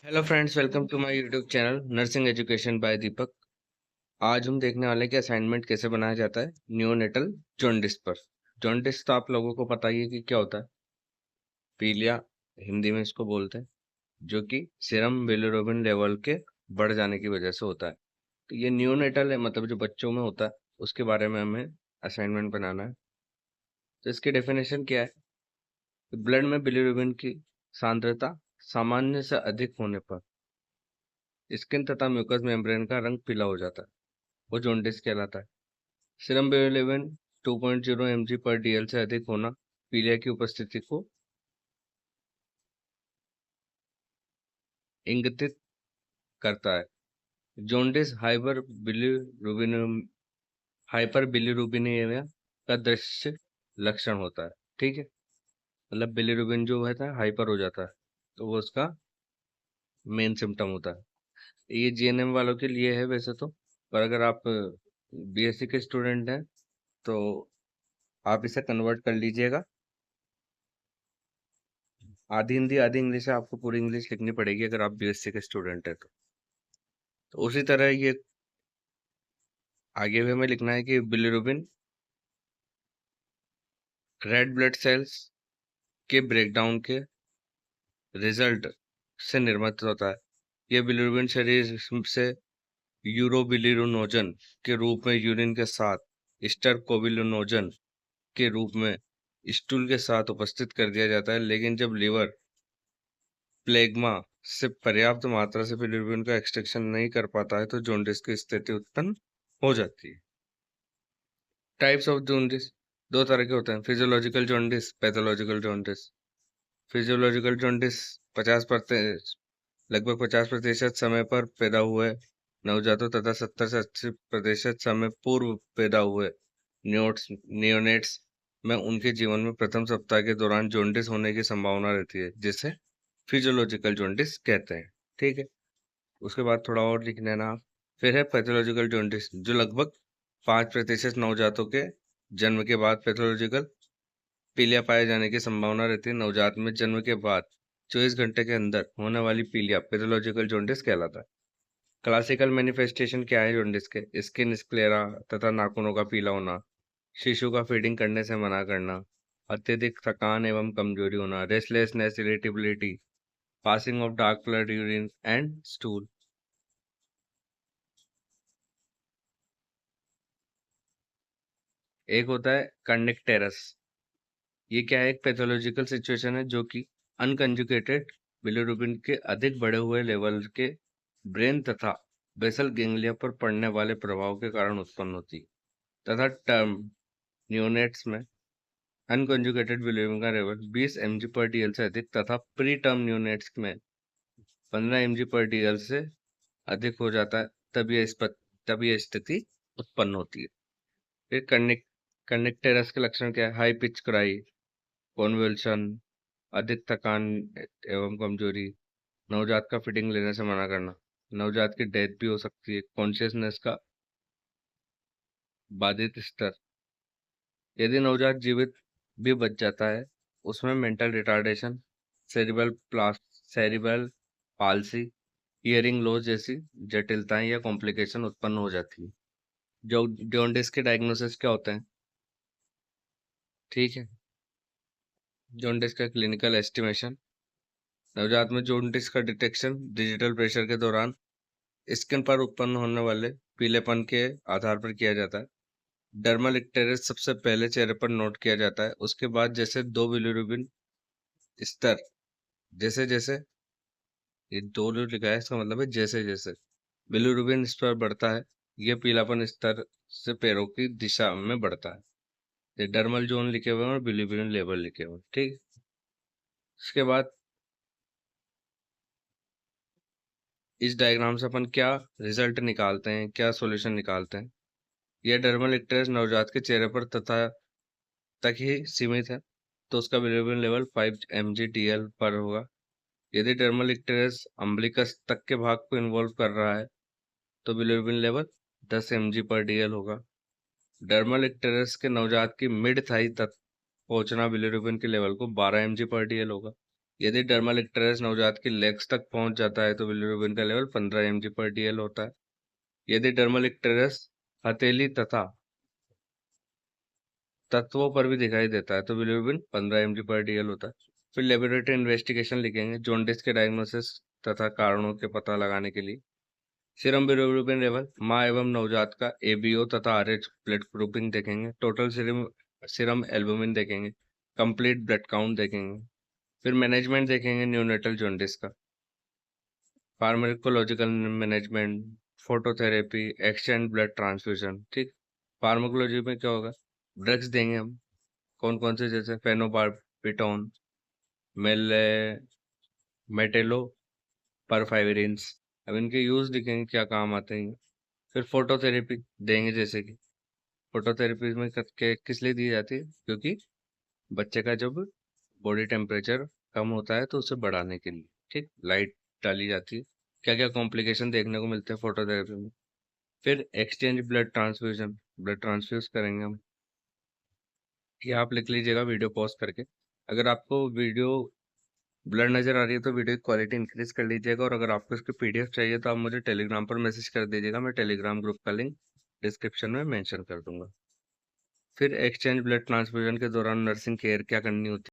Hello friends, welcome to my YouTube channel nursing education by Deepak. आज हम देखने वाले हैं कि असाइनमेंट कैसे बनाया जाता है नियोनेटल जॉन्डिस पर। जॉन्डिस तो आप लोगों को पता ही है कि क्या होता है। पीलिया हिंदी में इसको बोलते हैं, जो कि सीरम बिलिरुबिन लेवल के बढ़ जाने की वजह से होता है। तो ये नियोनेटल है, मतलब जो बच्चों में होता है उसके बारे में हमें असाइनमेंट बनाना है। तो इसकी डेफिनेशन क्या है? ब्लड में बिलिरुबिन की सांद्रता सामान्य से अधिक होने पर स्किन तथा म्यूकस मेम्ब्रेन का रंग पीला हो जाता है, वो जॉन्डिस कहलाता है। सीरम बिलिरुबिन 2.0 mg पर डीएल से अधिक होना पीलिया की उपस्थिति को इंगित करता है। जॉन्डिस हाइपर बिलिरुबिनेमिया का दृश्य लक्षण होता है। ठीक है, मतलब बिलिरुबिन जो है था हाइपर हो जाता है, तो वो उसका मेन सिम्टम होता है। ये जीएनएम वालों के लिए है वैसे तो, पर अगर आप बीएससी के स्टूडेंट हैं तो आप इसे कन्वर्ट कर लीजिएगा। आधी हिंदी आधी इंग्लिश है, आपको पूरी इंग्लिश लिखनी पड़ेगी अगर आप बीएससी के स्टूडेंट है तो उसी तरह ये आगे भी हमें लिखना है कि बिलिरुबिन रेड ब्लड सेल्स के ब्रेकडाउन के रिजल्ट से निर्मित होता है। यह बिलिरुबिन शरीर से यूरोबिलिरुनोजन के रूप में यूरिन के साथ स्टरकोबिलिनोजन के रूप में स्टूल के साथ उपस्थित कर दिया जाता है, लेकिन जब लीवर प्लेग्मा से पर्याप्त मात्रा से बिलिरुबिन का एक्सट्रैक्शन नहीं कर पाता है तो जॉन्डिस की स्थिति उत्पन्न हो जाती है। टाइप्स ऑफ जॉन्डिस दो तरह के होते हैं, physiological jaundice, pathological jaundice. Physiological jaundice 50% लगभग 50% समय पर पैदा हुए नवजातों तथा 70 से 80% समय पूर्व पैदा हुए नियोनेट्स में उनके जीवन में प्रथम सप्ताह के दौरान जॉन्डिस होने की संभावना रहती है, जिसे फिजियोलॉजिकल जॉन्डिस कहते हैं। ठीक है, उसके बाद थोड़ा और लिख लेना। फिर है पैथोलॉजिकल जॉन्डिस, जो लगभग 5% नवजातों के जन्म के बाद पैथोलॉजिकल पीलिया पाए जाने की संभावना रहती है। नवजात में जन्म के बाद 24 घंटे के अंदर होने वाली पीलिया पैथोलॉजिकल जॉन्डिस कहलाता है। क्लासिकल मैनिफेस्टेशन क्या है जॉन्डिस के? स्किन स्क्लेरा तथा नाखूनों का पीला होना, शिशु का फीडिंग करने से मना करना, अत्यधिक थकान एवं कमजोरी होना, restlessness, irritability, passing of dark blood urine and stool. एक होता है कंडक्टेरस। ये क्या है? एक पैथोलॉजिकल सिचुएशन है जो कि अनकंजुगेटेड बिलिरुबिन के अधिक बढ़े हुए लेवल के ब्रेन तथा बेसल गेंगलिया पर पड़ने वाले प्रभाव के कारण उत्पन्न होती है। तथा टर्म न्यूनेट्स में अनकंजुगेटेड बिलिरुबिन का लेवल 20 mg पर डीएल से अधिक तथा प्री टर्म न्यूनेट्स में 15 mg पर डीएल से अधिक हो जाता है, तब यह स्थिति उत्पन्न होती है। फिर कनेक्टेरस के लक्षण क्या है? हाई पिच क्राई, कॉन्वल्शन, अधिक थकान एवं कमजोरी, नवजात का फीडिंग लेने से मना करना, नवजात की डेथ भी हो सकती है, कॉन्शियसनेस का बाधित स्तर। यदि नवजात जीवित भी बच जाता है, उसमें mental retardation, cerebral palsy, hearing loss जैसी जटिलताएं या कॉम्प्लिकेशन उत्पन्न हो जाती है। जो जॉन्डिस के डायग्नोसिस क्या होते हैं? ठीक है, जॉन्डिस का क्लिनिकल एस्टिमेशन। नवजात में जॉन्डिस का डिटेक्शन डिजिटल प्रेशर के दौरान स्किन पर उत्पन्न होने वाले पीलेपन के आधार पर किया जाता है। डर्मल इक्टेरिस सबसे पहले चेहरे पर नोट किया जाता है, उसके बाद जैसे दो बिलिरुबिन स्तर, जैसे जैसे ये दो जो लिखा है इसका मतलब है जैसे जैसे बिलिरुबिन स्तर बढ़ता है, यह पीलापन स्तर से पैरों की दिशा में बढ़ता है। ये डर्मल जोन लिखे हुए हैं और बिलिरुबिन लेवल लिखे हुए हैं। ठीक है? उसके बाद इस डायग्राम से अपन क्या रिजल्ट निकालते हैं, क्या सॉल्यूशन निकालते हैं? यह डर्मल इक्टेरिस नवजात के चेहरे पर तथा तक ही सीमित है, तो उसका बिलिरुबिन लेवल 5 mg DL पर होगा। यदि डर्मल इक्टेरिस अम्बिलिकस तक के भाग को इन्वॉल्व कर रहा है तो बिलिरुबिन लेवल 10 mg पर DL होगा। डर्मल इक्टेरिस के नवजात की मिड थाई तक पहुंचना बिलिरुबिन के लेवल को 12 mg पर DL होगा। यदि डर्मल इक्टेरियस नवजात की लेग्स तक पहुंच जाता है तो बिलिरुबिन का लेवल 15 mg/dl होता है। यदि डर्मल इक्टेरियस हथेली तथा तत्वों पर भी दिखाई देता है तो बिलिरुबिन 15 mg/dl होता है। फिर लेबोरेटरी इन्वेस्टिगेशन लिखेंगे जॉन्डिस के डायग्नोसिस तथा कारणों के पता लगाने के लिए। सीरम बिलिरुबिन लेवल माँ एवं नवजात का एबीओ तथा आरएच ब्लड ग्रुपिंग देखेंगे। टोटल सीरम सीरम एल्बुमिन देखेंगे। कंप्लीट ब्लड काउंट देखेंगे। फिर मैनेजमेंट देखेंगे न्यूनेटल जॉन्डिस का। Pharmacological management, phototherapy, exchange blood transfusion. ठीक। फार्माकोलॉजी में क्या होगा, ड्रग्स देंगे हम कौन कौन से, जैसे फेनोबार्बिटॉन, मेले मेटेलो परफायरिन्स। अब इनके यूज दिखेंगे क्या काम आते हैं। फिर फोटोथेरेपी देंगे, जैसे कि फोटोथेरेपी में किस लिए दी जाती है, क्योंकि बच्चे का जब बॉडी टेम्परेचर कम होता है तो उसे बढ़ाने के लिए, ठीक, लाइट डाली जाती है। क्या क्या कॉम्प्लिकेशन देखने को मिलते हैं फोटोथेरेपी में। फिर exchange blood transfusion, blood transfuse करेंगे हम। ये आप लिख लीजिएगा वीडियो पॉज करके। अगर आपको वीडियो ब्लर नजर आ रही है तो वीडियो की क्वालिटी इंक्रीज कर लीजिएगा, और अगर आपको इसकी पीडीएफ चाहिए तो आप मुझे टेलीग्राम पर मैसेज कर दीजिएगा, मैं टेलीग्राम ग्रुप का लिंक डिस्क्रिप्शन में मेंशन कर दूंगा। फिर एक्सचेंज ब्लड ट्रांसफ्यूजन के दौरान नर्सिंग केयर क्या करनी होती है।